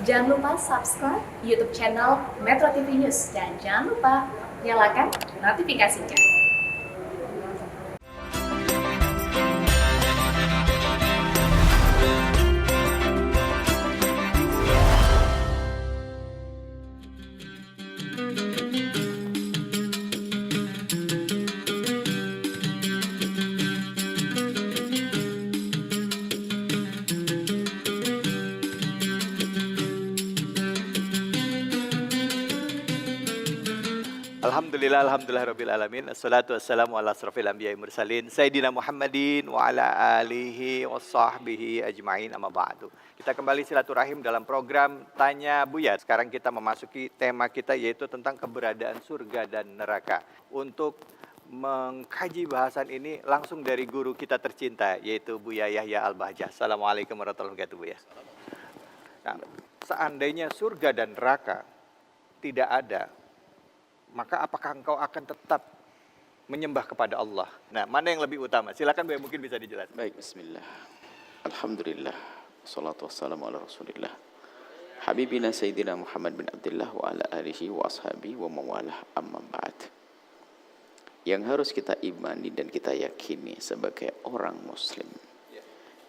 Jangan lupa subscribe YouTube channel Metro TV News dan jangan lupa nyalakan notifikasinya. Alhamdulillahirrabbilalamin. Assalatu wassalamu ala asrafil anbiya'i mursalin Sayyidina Muhammadin wa ala alihi wa sahbihi ajma'in amma ba'du. Kita kembali silaturahim dalam program Tanya Buya. Sekarang kita memasuki tema kita yaitu tentang keberadaan surga dan neraka. Untuk mengkaji bahasan ini langsung dari guru kita tercinta yaitu Buya Yahya Al-Bahjah. Assalamualaikum warahmatullahi wabarakatuh Buya. Nah, seandainya surga dan neraka tidak ada, maka apakah engkau akan tetap menyembah kepada Allah? Nah, mana yang lebih utama? Silakan Bu, mungkin bisa dijelaskan. Baik, bismillah. Alhamdulillah. Wassalatu wassalamu ala Rasulillah. Habibina Sayyidina Muhammad bin Abdullah wa ala alihi wa ashabihi wa mawalah amma ba'd. Yang harus kita imani dan kita yakini sebagai orang muslim.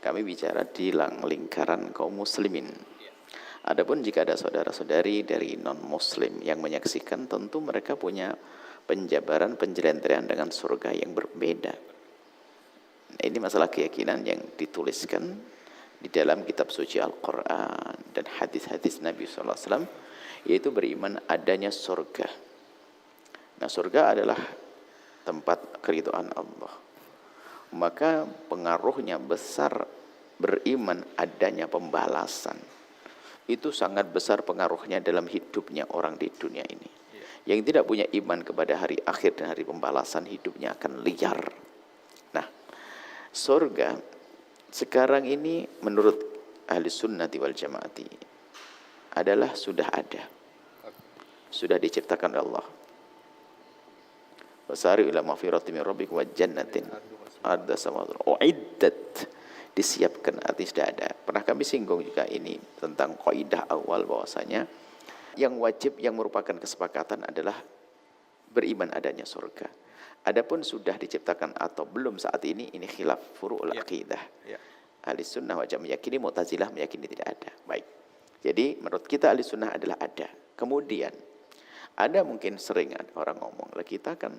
Kami bicara di lingkaran kaum muslimin. Adapun jika ada saudara-saudari dari non-muslim yang menyaksikan, tentu mereka punya penjabaran, penjelenteran dengan surga yang berbeda. Nah, ini masalah keyakinan yang dituliskan di dalam kitab suci Al-Quran dan hadis-hadis Nabi SAW, yaitu beriman adanya surga. Nah, surga adalah tempat keridhaan Allah. Maka pengaruhnya besar beriman adanya pembalasan. Itu sangat besar pengaruhnya dalam hidupnya orang di dunia ini. Yang tidak punya iman kepada hari akhir dan hari pembalasan, hidupnya akan liar. Nah, surga sekarang ini menurut ahli sunnati wal jamaati adalah sudah ada. Sudah diciptakan oleh Allah. Wasari ila maghfiratin min rabbikum wa jannatin arda samawati uiddat, disiapkan, artinya sudah ada. Pernah kami singgung juga ini tentang kaidah awal bahwasanya yang wajib, yang merupakan kesepakatan adalah beriman adanya surga. Adapun sudah diciptakan atau belum saat ini khilaf furu'ul aqidah. Ahli sunnah wajib meyakini, Mu'tazilah meyakini tidak ada. Baik. Jadi menurut kita ahli sunnah adalah ada. Kemudian ada mungkin sering ada orang ngomong, lah kita kan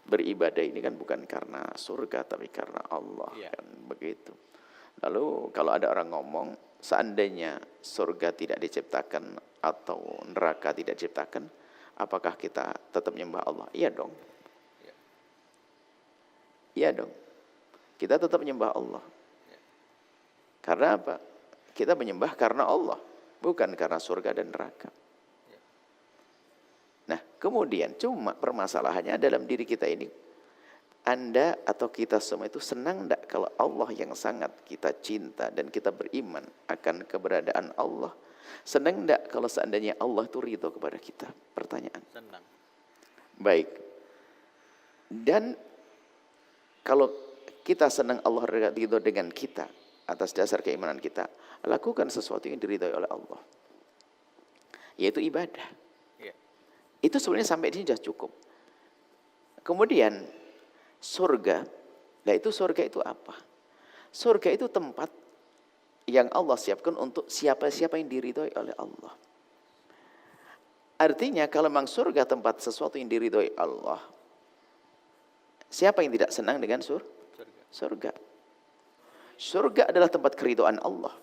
beribadah ini kan bukan karena surga tapi karena Allah, kan begitu. Lalu kalau ada orang ngomong, seandainya surga tidak diciptakan atau neraka tidak diciptakan, apakah kita tetap menyembah Allah? Iya dong. Iya dong. Kita tetap menyembah Allah. Karena apa? Kita menyembah karena Allah, bukan karena surga dan neraka. Nah, kemudian cuma permasalahannya dalam diri kita ini, Anda atau kita semua itu senang tidak kalau Allah yang sangat kita cinta dan kita beriman akan keberadaan Allah? Senang tidak kalau seandainya Allah itu ridho kepada kita? Pertanyaan. Senang. Baik. Dan kalau kita senang Allah ridho dengan kita atas dasar keimanan kita, lakukan sesuatu yang diridhoi oleh Allah, yaitu ibadah. Itu sebenarnya sampai di sini sudah cukup. Kemudian surga, nah itu surga itu apa? Surga itu tempat yang Allah siapkan untuk siapa-siapa yang diridhoi oleh Allah. Artinya kalau memang surga tempat sesuatu yang diridhoi Allah, siapa yang tidak senang dengan surga? Surga adalah tempat keridhaan Allah.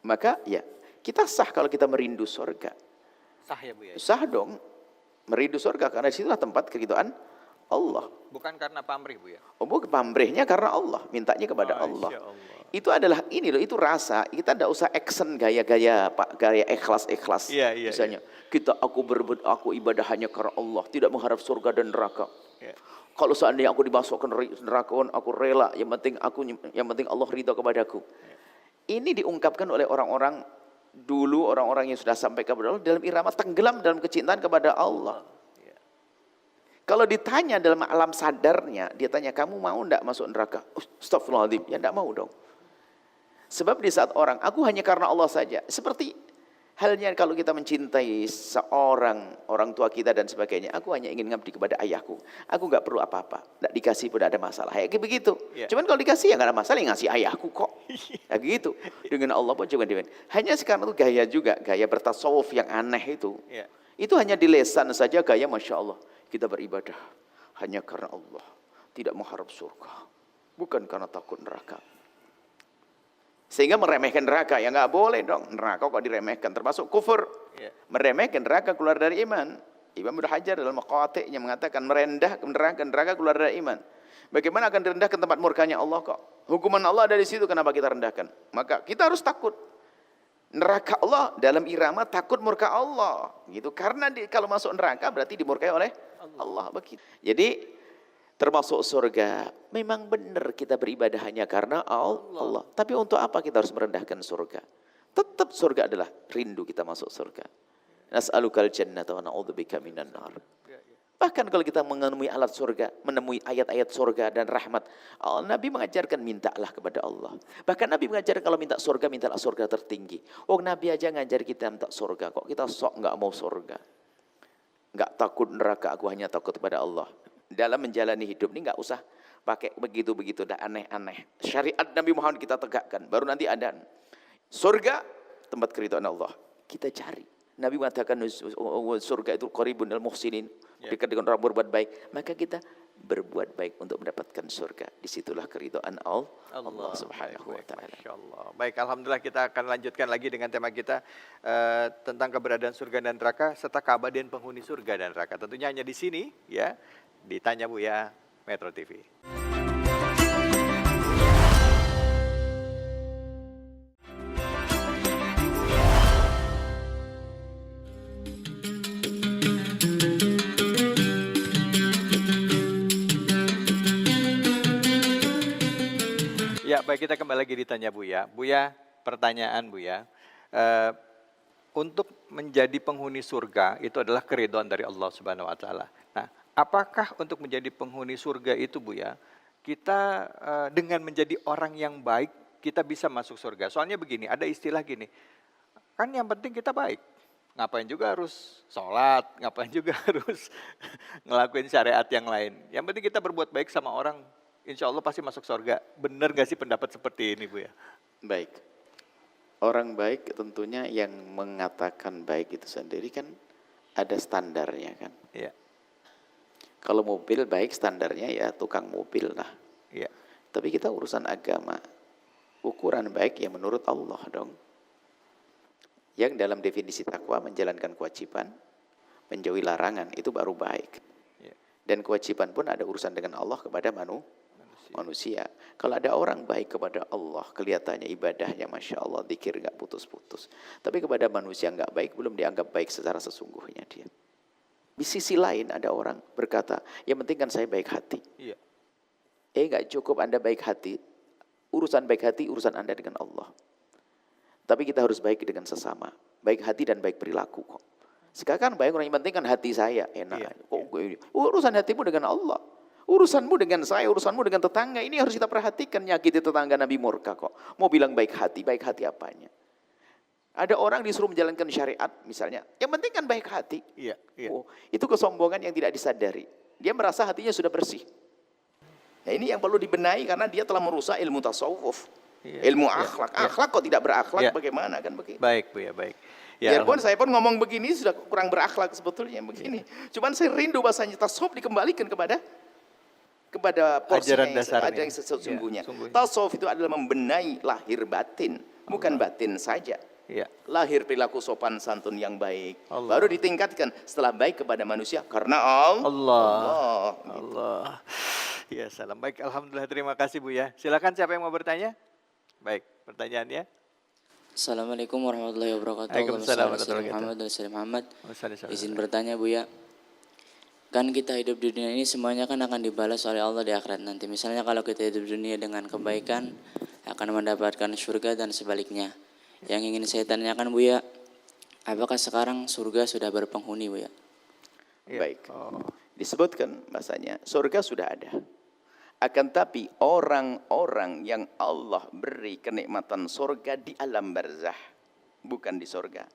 Maka ya kita sah kalau kita merindu surga. Sah ya Bu ya? Sah dong. Merindu surga karena disitulah tempat keridhaan Allah. Bukan karena pamrih Bu ya? Oh, bukan, pamrihnya karena Allah, mintanya kepada Allah. Itu adalah ini loh, itu rasa. Kita tidak usah action gaya-gaya Pak, gaya ikhlas-ikhlas. Misalnya, aku ibadah hanya karena Allah, tidak mengharap surga dan neraka. Kalau seandainya aku dimasukkan neraka, aku rela, yang penting Allah ridha kepadaku. Ini diungkapkan oleh orang-orang dulu, orang-orang yang sudah sampai kepada Allah dalam irama tenggelam dalam kecintaan kepada Allah. Kalau ditanya dalam alam sadarnya, dia tanya, kamu mau enggak masuk neraka? Astagfirullahaladzim, ya enggak mau dong. Sebab di saat orang, aku hanya karena Allah saja. Seperti Halnya kalau kita mencintai seorang orang tua kita dan sebagainya, aku hanya ingin ngabdi kepada ayahku. Aku nggak perlu apa-apa, nggak dikasih pun ada masalah. Kayak begitu. Iya. Cuman kalau dikasih ya nggak ada masalah, yang ngasih ayahku kok. Kayak gitu. Dengan Allah pun juga demikian. Hanya sekarang itu gaya juga, gaya bertasawuf yang aneh itu. Iya. Itu hanya di lesan saja gaya Masya Allah. Kita beribadah hanya karena Allah. Tidak mengharap surga. Bukan karena takut neraka. Sehingga meremehkan neraka, ya nggak boleh dong. Neraka kok diremehkan, termasuk kufur. Ya. Meremehkan neraka keluar dari iman. Imam Ibnu Hajar dalam maqatiknya mengatakan merendah neraka keluar dari iman. Bagaimana akan direndahkan tempat murkanya Allah kok? Hukuman Allah ada di situ, kenapa kita rendahkan? Maka kita harus takut. Neraka Allah dalam irama takut murka Allah. Gitu. Karena kalau masuk neraka berarti dimurkai oleh Allah. Begitu. Jadi termasuk surga, memang benar kita beribadah hanya karena Allah. Tapi untuk apa kita harus merendahkan surga? Tetap surga adalah rindu kita masuk surga. Nas'alukal jannata wa na'udzubika minan nar. Bahkan kalau kita menemui alat surga, menemui ayat-ayat surga dan rahmat, Nabi mengajarkan mintalah kepada Allah. Bahkan Nabi mengajarkan kalau minta surga, mintalah surga tertinggi. Oh, Nabi aja ngajar kita minta surga, kok kita sok nggak mau surga. Nggak takut neraka, aku hanya takut kepada Allah. Dalam menjalani hidup ini nggak usah pakai begitu-begitu dah aneh-aneh. Syariat Nabi Muhammad kita tegakkan, baru nanti ada surga, tempat keridhaan Allah. Kita cari. Nabi mengatakan surga itu qaribun al muhsinin, dekat dengan orang berbuat baik. Maka kita berbuat baik untuk mendapatkan surga. Disitulah keridhaan Allah Subhanahu wa taala. Masyaallah. Baik, alhamdulillah kita akan lanjutkan lagi dengan tema kita tentang keberadaan surga dan neraka serta keabadian penghuni surga dan neraka. Tentunya hanya di sini ya, di Tanya Buya Metro TV. Ya, baik, kita kembali lagi ditanya Buya. Buya, pertanyaan Buya. Untuk menjadi penghuni surga itu adalah keridhaan dari Allah Subhanahu wa taala. Nah, apakah untuk menjadi penghuni surga itu Buya, kita dengan menjadi orang yang baik kita bisa masuk surga? Soalnya begini, ada istilah gini. Kan yang penting kita baik. Ngapain juga harus sholat, ngapain juga harus ngelakuin syariat yang lain. Yang penting kita berbuat baik sama orang, insya Allah pasti masuk surga. Benar gak sih pendapat seperti ini, Bu ya? Baik. Orang baik tentunya yang mengatakan baik itu sendiri kan ada standarnya kan. Iya. Kalau mobil baik standarnya ya tukang mobil lah. Iya. Tapi kita urusan agama. Ukuran baik ya menurut Allah dong. Yang dalam definisi takwa menjalankan kewajiban, menjauhi larangan, itu baru baik. Iya. Dan kewajiban pun ada urusan dengan Allah kepada manusia. Kalau ada orang baik kepada Allah, kelihatannya ibadahnya Masya Allah, zikir gak putus-putus. Tapi kepada manusia gak baik, belum dianggap baik secara sesungguhnya dia. Di sisi lain ada orang berkata, yang penting kan saya baik hati. Iya. Gak cukup Anda baik hati, urusan baik hati, urusan Anda dengan Allah. Tapi kita harus baik dengan sesama. Baik hati dan baik perilaku kok. Sekarang baik orang yang penting kan hati saya. Enak. Iya. Urusan hatimu dengan Allah. Urusanmu dengan saya, urusanmu dengan tetangga. Ini harus kita perhatikan. Nyakiti tetangga Nabi murka kok. Mau bilang baik hati apanya? Ada orang disuruh menjalankan syariat misalnya. Yang penting kan baik hati. Iya. Iya. Oh, itu kesombongan yang tidak disadari. Dia merasa hatinya sudah bersih. Nah ini yang perlu dibenahi karena dia telah merusak ilmu tasawuf. Iya. Ilmu akhlak. Iya. Akhlak kok tidak berakhlak Iya. bagaimana kan begitu. Baik Bu ya, baik. Ya, Biarpun saya pun ngomong begini sudah kurang berakhlak sebetulnya begini. Cuman saya rindu bahasanya tasawuf dikembalikan kepada ajaran porsinya dasarnya. ada yang sesungguhnya. Ya, Tasawuf itu adalah membenahi lahir batin, bukan batin saja. Iya. Lahir perilaku sopan santun yang baik. Allah. Baru ditingkatkan setelah baik kepada manusia karena Allah. Gitu. Allah. Ya, salam. Baik, alhamdulillah, terima kasih Bu ya. Silakan siapa yang mau bertanya? Baik, pertanyaannya. Assalamualaikum warahmatullahi wabarakatuh. Waalaikumsalam warahmatullahi Muhammad. wabarakatuh. Izin bertanya Bu ya. Kan kita hidup di dunia ini semuanya kan akan dibalas oleh Allah di akhirat nanti. Misalnya kalau kita hidup di dunia dengan kebaikan akan mendapatkan surga dan sebaliknya. Yang ingin saya tanyakan Bu ya, apakah sekarang surga sudah berpenghuni Bu ya? Ya. Baik. Disebutkan bahasanya surga sudah ada. Akan tapi orang-orang yang Allah beri kenikmatan surga di alam barzah, bukan di surga.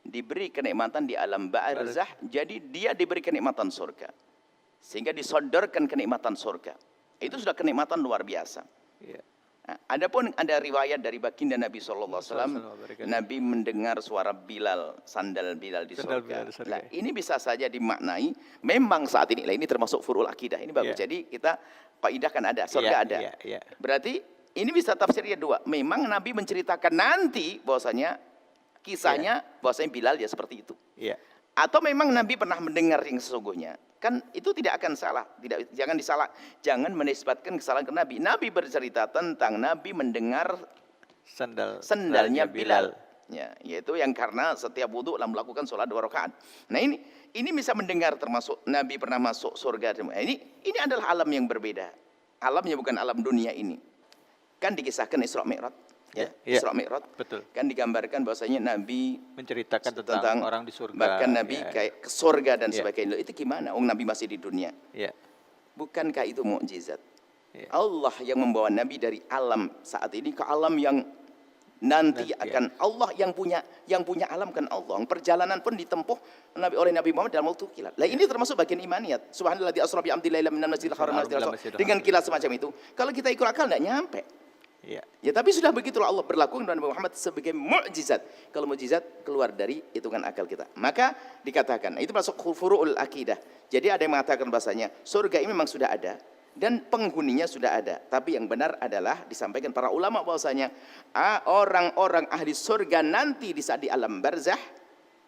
diberi kenikmatan di alam barzah, jadi dia diberi kenikmatan surga. Sehingga disodorkan kenikmatan surga. Itu sudah kenikmatan luar biasa. Iya. Nah, adapun ada riwayat dari baginda Nabi SAW, Nabi mendengar suara Bilal, sandal Bilal di Sandal surga. Bilal di surga. Nah, ini bisa saja dimaknai, memang saat ini, ini termasuk furul akidah, ini bagus. Yeah. Jadi kita kaidah kan ada, surga Yeah, ada. yeah, yeah. Berarti ini bisa tafsirnya dua. Memang Nabi menceritakan nanti bahwasanya kisahnya bahwasanya Bilal ya seperti itu. Iya. Atau memang Nabi pernah mendengar yang sesungguhnya. Kan itu tidak akan salah, jangan menisbatkan kesalahan ke Nabi. Nabi bercerita tentang Nabi mendengar sendalnya Bilal. Ya, yaitu yang karena setiap wudhu melakukan sholat 2 rakaat. Nah ini bisa mendengar, termasuk Nabi pernah masuk surga. Ini adalah alam yang berbeda. Alamnya bukan alam dunia ini. Kan dikisahkan Isra Mi'raj. Ya, Isra Mi'raj. Betul. Kan digambarkan bahwasanya Nabi menceritakan tentang orang di surga. Bahkan Nabi kayak ke surga dan Ya. sebagainya. Itu gimana? Nabi masih di dunia. Iya. Bukankah itu mukjizat? Ya. Allah yang membawa Nabi dari alam saat ini ke alam yang nanti akan Allah yang punya alam kan Allah. Perjalanan pun ditempuh oleh Nabi Muhammad dalam waktu kilat. Lah ini termasuk bagian imaniyat. Subhanallah di asra bi amdi laila minal masjidil haram dengan kilat semacam itu. Kalau kita ikut akal enggak nyampe. Iya. Ya tapi sudah begitulah Allah berlaku dengan Nabi Muhammad sebagai mukjizat. Kalau mukjizat keluar dari hitungan akal kita. Maka dikatakan, itu masuk furu'ul akidah. Jadi ada yang mengatakan bahasanya surga ini memang sudah ada dan penghuninya sudah ada. Tapi yang benar adalah disampaikan para ulama bahwasanya orang-orang ahli surga nanti di saat di alam barzah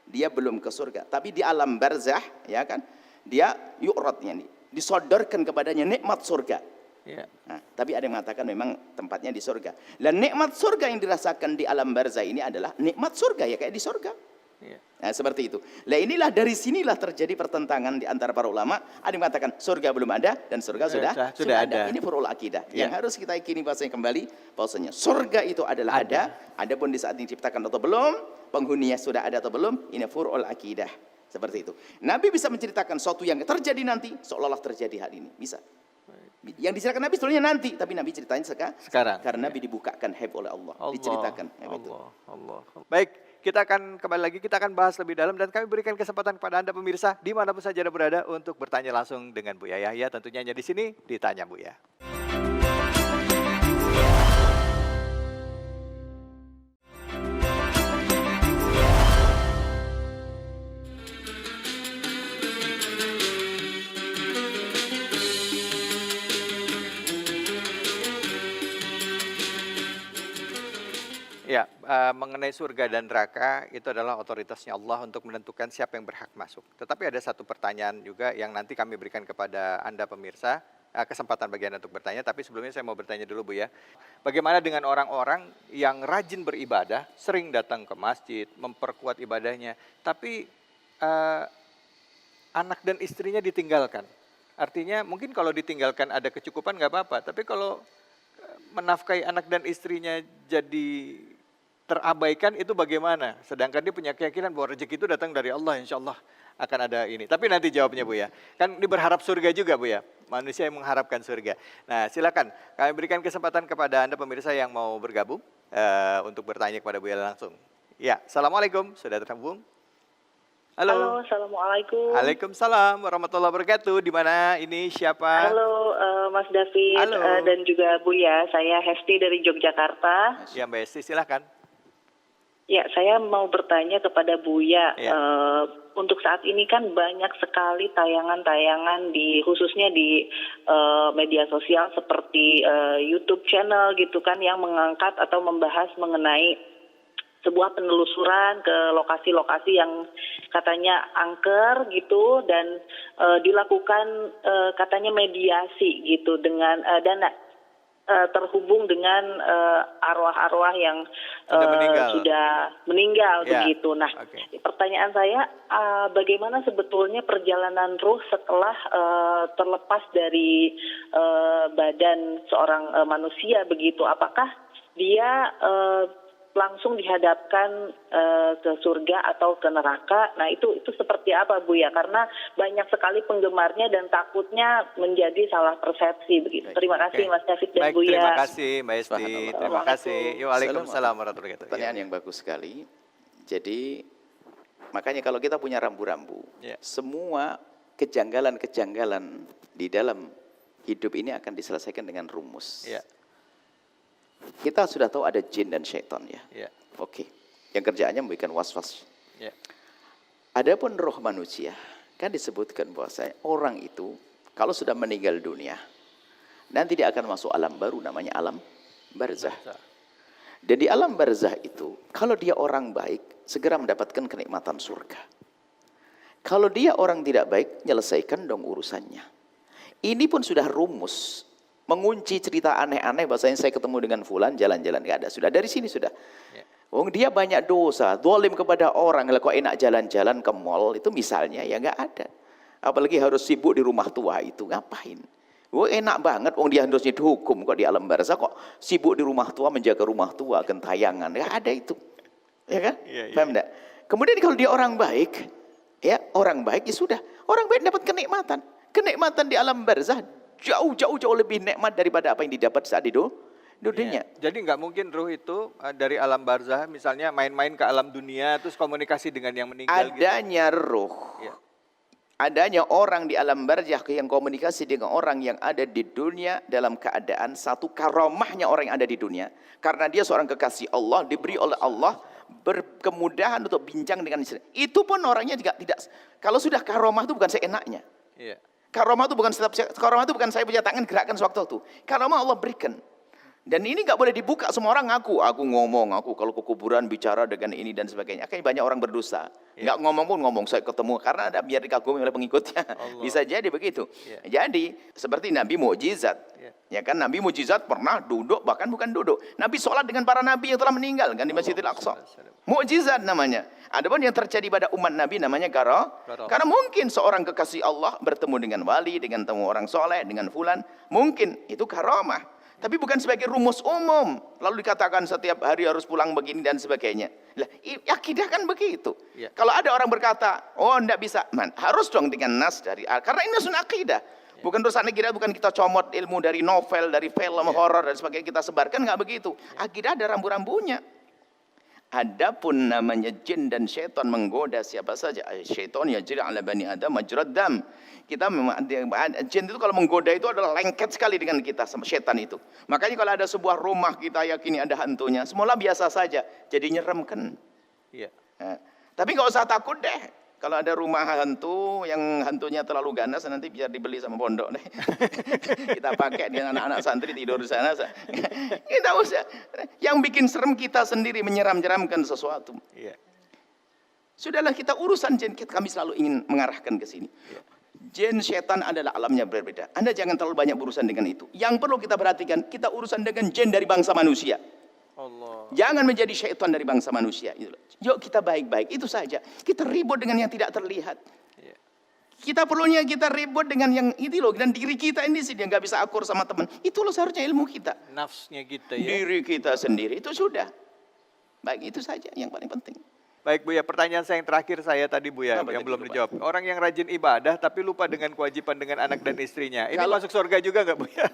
dia belum ke surga, tapi di alam barzah ya kan dia yu'radnya nih, disodorkan kepadanya nikmat surga. Iya. Nah, tapi ada yang mengatakan memang tempatnya di surga. Dan nikmat surga yang dirasakan di alam barzah ini adalah nikmat surga ya kayak di surga. Iya. Nah, seperti itu. Nah, inilah dari sinilah terjadi pertentangan di antara para ulama. Ada yang mengatakan surga belum ada dan surga sudah ada. Ini furul akidah. Ya. Yang harus kita yakini bahwasanya kembali bahwasanya surga itu adalah ada. Adapun di saat diciptakan atau belum, penghuninya sudah ada atau belum, ini furul akidah. Seperti itu. Nabi bisa menceritakan sesuatu yang terjadi nanti seolah-olah terjadi hari ini. Bisa. Yang diceritakan Nabi sebetulnya nanti, tapi Nabi ceritain sekarang. Karena Nabi dibukakan haib oleh Allah. Diceritakan. Allah. Baik, kita akan kembali lagi, kita akan bahas lebih dalam dan kami berikan kesempatan kepada Anda pemirsa dimanapun saja Anda berada untuk bertanya langsung dengan Buya Yahya. Tentunya hanya di sini ditanya Buya. Ya, mengenai surga dan neraka itu adalah otoritasnya Allah untuk menentukan siapa yang berhak masuk. Tetapi ada satu pertanyaan juga yang nanti kami berikan kepada Anda pemirsa, kesempatan bagi Anda untuk bertanya. Tapi sebelumnya saya mau bertanya dulu Bu ya, bagaimana dengan orang-orang yang rajin beribadah, sering datang ke masjid, memperkuat ibadahnya, tapi anak dan istrinya ditinggalkan. Artinya mungkin kalau ditinggalkan ada kecukupan nggak apa-apa, tapi kalau menafkahi anak dan istrinya jadi terabaikan itu bagaimana? Sedangkan dia punya keyakinan bahwa rezeki itu datang dari Allah, insya Allah akan ada ini. Tapi nanti jawabnya Bu ya. Kan ini berharap surga juga Bu ya. Manusia yang mengharapkan surga. Nah silakan kami berikan kesempatan kepada Anda pemirsa yang mau bergabung untuk bertanya kepada Bu ya langsung. Ya, Assalamualaikum, sudah tersambung. Halo. Assalamualaikum. Waalaikumsalam warahmatullahi wabarakatuh. Di mana ini siapa? Halo Mas David. Halo. Dan juga Buya. Saya Hesti dari Yogyakarta. Ya Mbak Hesti, silakan. Ya, saya mau bertanya kepada Buya. Ya. Untuk saat ini kan banyak sekali tayangan-tayangan khususnya di media sosial seperti YouTube channel gitu kan yang mengangkat atau membahas mengenai sebuah penelusuran ke lokasi-lokasi yang katanya angker gitu dan dilakukan katanya mediasi gitu dengan dan terhubung dengan arwah-arwah yang sudah meninggal Ya. begitu. Nah, pertanyaan saya bagaimana sebetulnya perjalanan ruh setelah terlepas dari badan seorang manusia begitu? Apakah dia langsung dihadapkan ke surga atau ke neraka? Nah itu seperti apa Bu ya? Karena banyak sekali penggemarnya dan takutnya menjadi salah persepsi begitu. Terima kasih Mas David dan Bu ya. Terima kasih Mbak Esti. Terima kasih. Waalaikumsalam warahmatullahi wabarakatuh. Pertanyaan yang bagus sekali. Jadi Makanya kalau kita punya rambu-rambu, Ya. semua kejanggalan-kejanggalan di dalam hidup ini akan diselesaikan dengan rumus. Ya. Kita sudah tahu ada jin dan syaitan ya. Ya. Oke. Yang kerjaannya memberikan was-was. Ya. Adapun roh manusia, kan disebutkan bahwa orang itu kalau sudah meninggal dunia, nanti dia akan masuk alam baru namanya alam barzah. Dan di alam barzah itu, kalau dia orang baik, segera mendapatkan kenikmatan surga. Kalau dia orang tidak baik, nyelesaikan dong urusannya. Ini pun sudah rumus. Mengunci cerita aneh-aneh, bahasanya saya ketemu dengan fulan, jalan-jalan, gak ada. Sudah dari sini sudah. Ya. Oh, dia banyak dosa, zalim kepada orang. Kalau kok enak jalan-jalan ke mall, itu misalnya, ya gak ada. Apalagi harus sibuk di rumah tua itu, ngapain? Oh, enak banget, dia harusnya dihukum kok di alam barzah, kok sibuk di rumah tua, menjaga rumah tua, gentayangan, gak ada itu. Ya kan? Ya, ya, Paham enggak? Kemudian kalau dia orang baik, ya orang baik ya sudah. Orang baik dapat kenikmatan. Kenikmatan di alam barzah jauh lebih nikmat daripada apa yang didapat saat di dunia. Ya. Jadi nggak mungkin ruh itu dari alam barzah, misalnya main-main ke alam dunia, terus komunikasi dengan yang meninggal. Adanya ruh. Ya. Adanya orang di alam barzah yang komunikasi dengan orang yang ada di dunia dalam keadaan satu karomahnya orang yang ada di dunia. Karena dia seorang kekasih Allah, diberi oleh Allah berkemudahan untuk bincang dengan istri. Itu pun orangnya juga tidak. Kalau sudah karomah itu bukan seenaknya. Iya. Karomah itu bukan saya punya tangan gerakkan sewaktu-waktu. Karomah Allah berikan. Dan ini nggak boleh dibuka, semua orang ngaku ngomong, aku kalau ke kuburan bicara dengan ini dan sebagainya. Akhirnya banyak orang berdosa. Nggak ngomong pun ngomong, saya ketemu karena ada biar dikagumi oleh pengikutnya. Bisa jadi begitu. Jadi seperti Nabi mukjizat. Ya kan, Nabi mukjizat pernah duduk, bahkan bukan duduk. Nabi sholat dengan para nabi yang telah meninggal kan di Masjidil Aqsa. Mukjizat namanya. Adapun yang terjadi pada umat Nabi namanya karena mungkin seorang kekasih Allah bertemu dengan wali, dengan temu orang soleh, dengan fulan, mungkin itu karamah. Tapi bukan sebagai rumus umum. Lalu dikatakan setiap hari harus pulang begini dan sebagainya. Lah, akidah kan begitu. Ya. Kalau ada orang berkata, oh enggak bisa. Harus dong dengan nas dari karena ini urusan akidah. Ya. Bukan urusan akidah, bukan kita comot ilmu dari novel, dari film, horor dan sebagainya kita sebarkan, enggak begitu. Akidah ada rambu-rambunya. Adapun namanya jin dan syaitan menggoda siapa saja. Syaitan yajri ala bani Adam majrad dam. Kita memang jin itu kalau menggoda itu adalah lengket sekali dengan kita sama syaitan itu. Makanya kalau ada sebuah rumah kita yakini ada hantunya, semula biasa saja, jadi nyeremkan. Iya. Nah, tapi nggak usah takut deh. Kalau ada rumah hantu yang hantunya terlalu ganas, nanti biar dibeli sama pondok deh. Kita pakai dengan anak-anak santri tidur di sana. Kita usah. Yang bikin serem kita sendiri menyeram-nyeramkan sesuatu. Iya. Sudahlah kita urusan jin, kami selalu ingin mengarahkan ke sini. Iya. Jin, setan adalah alamnya berbeda. Anda jangan terlalu banyak berurusan dengan itu. Yang perlu kita perhatikan, kita urusan dengan jin dari bangsa manusia. Allah. Jangan menjadi syaitan dari bangsa manusia. Yuk kita baik-baik, itu saja. Kita ribut dengan yang tidak terlihat. Iya. Kita perlunya kita ribut dengan yang itu loh. Dan diri kita ini sih, dia nggak bisa akur sama teman. Itu loh seharusnya ilmu kita. Nafsnya kita ya. Diri kita sendiri, itu sudah. Baik, itu saja yang paling penting. Baik Bu ya, pertanyaan saya yang terakhir saya tadi Bu ya, Apa yang tadi, belum lupa? dijawab. Orang yang rajin ibadah tapi lupa dengan kewajiban dengan anak dan istrinya. Ini Kalau- masuk surga juga nggak Bu ya?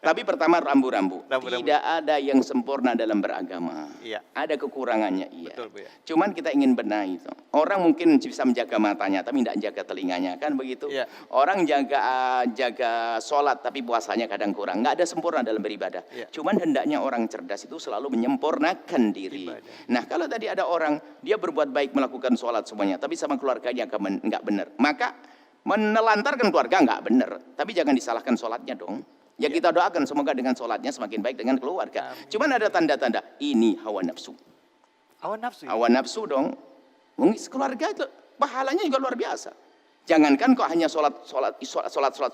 Tapi pertama rambu-rambu. Rambu-rambu. Tidak ada yang sempurna dalam beragama. Iya. Ada kekurangannya, iya. Betul, Bu ya. Cuman kita ingin benahi itu. Orang mungkin bisa menjaga matanya, tapi tidak jaga telinganya, kan begitu? Iya. Orang jaga sholat, tapi puasanya kadang kurang. Nggak ada sempurna dalam beribadah. Iya. Cuman hendaknya orang cerdas itu selalu menyempurnakan diri. Ibadah. Nah, kalau tadi ada orang, dia berbuat baik melakukan sholat semuanya, tapi sama keluarganya nggak benar. Maka menelantarkan keluarga nggak benar. Tapi jangan disalahkan sholatnya dong. Ya kita doakan semoga dengan sholatnya semakin baik dengan keluarga. Amin. Cuman ada tanda-tanda, ini hawa nafsu. Hawa nafsu. Ya? Hawa nafsu dong. Keluarga itu pahalanya juga luar biasa. Jangankan kok hanya sholat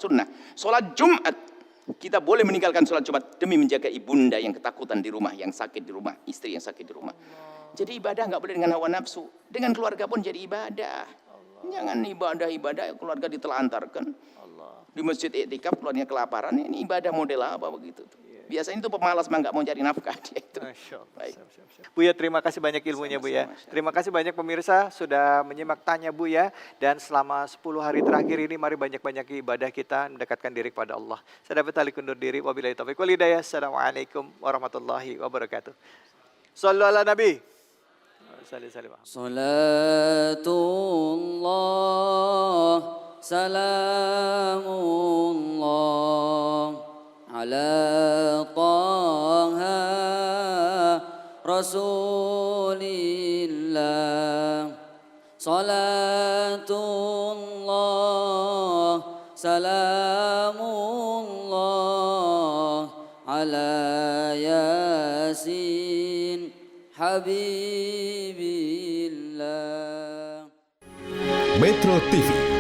sunnah, sholat Jumat. Kita boleh meninggalkan sholat Jumat demi menjaga ibunda yang ketakutan di rumah, yang sakit di rumah, istri yang sakit di rumah. Jadi ibadah nggak boleh dengan hawa nafsu. Dengan keluarga pun jadi ibadah. Jangan ibadah keluarga ditelantarkan. Di masjid iktikaf keluarnya kelaparan, ini ibadah model apa begitu. Biasanya itu pemalas mah nggak mau cari nafkah dia itu. Masya Allah. Baik. Bu ya, terima kasih banyak ilmunya Bu ya. Sama-sama. Terima kasih banyak pemirsa sudah menyimak tanya Bu ya. Dan selama 10 hari terakhir ini mari banyak-banyak ibadah kita mendekatkan diri kepada Allah. Saya dapat tali kundur diri. Wabillahi taufiq wal hidayah. Assalamualaikum warahmatullahi wabarakatuh. Sallu ala Nabi. salli sallim. Salatullah salamullah ala taha rasulillah. Salatullah salamullah ala yasin habibillah. Metro TV